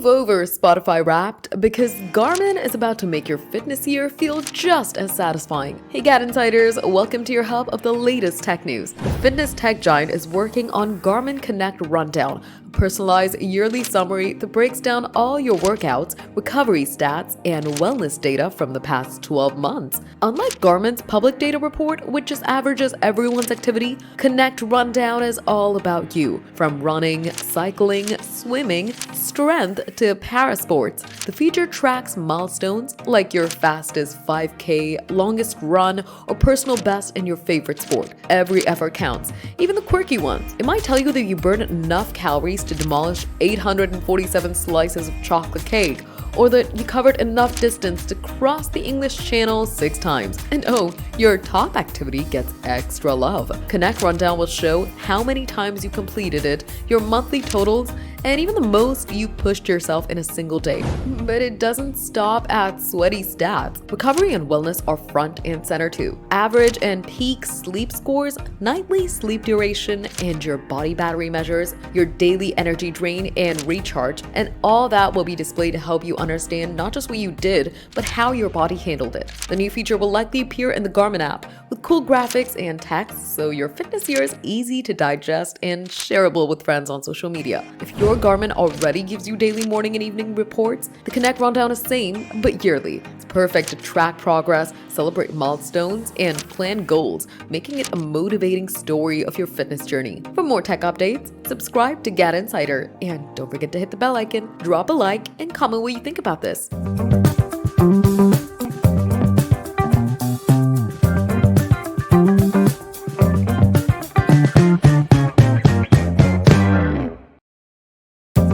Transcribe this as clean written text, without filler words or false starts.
Move over, Spotify Wrapped, because Garmin is about to make your fitness year feel just as satisfying. Hey GadInsiders, welcome to your hub of the latest tech news. The fitness tech giant is working on Garmin Connect Rundown, a personalized yearly summary that breaks down all your workouts, recovery stats, and wellness data from the past 12 months. Unlike Garmin's public data report, which just averages everyone's activity, Connect Rundown is all about you. From running, cycling, swimming, strength to parasports, the feature tracks milestones like your fastest 5K, longest run, or personal best in your favorite sport. Every effort counts, even the quirky ones. It might tell you that you burned enough calories to demolish 847 slices of chocolate cake, or that you covered enough distance to cross the English Channel 6 times. And oh, your top activity gets extra love. Connect Rundown will show how many times you completed it, your monthly totals, and even the most you pushed yourself in a single day. But it doesn't stop at sweaty stats. Recovery and wellness are front and center too. Average and peak sleep scores, nightly sleep duration, and your body battery measures, your daily energy drain and recharge, and all that will be displayed to help you understand not just what you did, but how your body handled it. The new feature will likely appear in the Garmin app with cool graphics and text, so your fitness year is easy to digest and shareable with friends on social media. If your Garmin already gives you daily morning and evening reports, the Connect Rundown is same, but yearly. It's perfect to track progress, celebrate milestones, and plan goals, making it a motivating story of your fitness journey. For more tech updates, subscribe to GadInsider, and don't forget to hit the bell icon, drop a like, and comment what you think about this.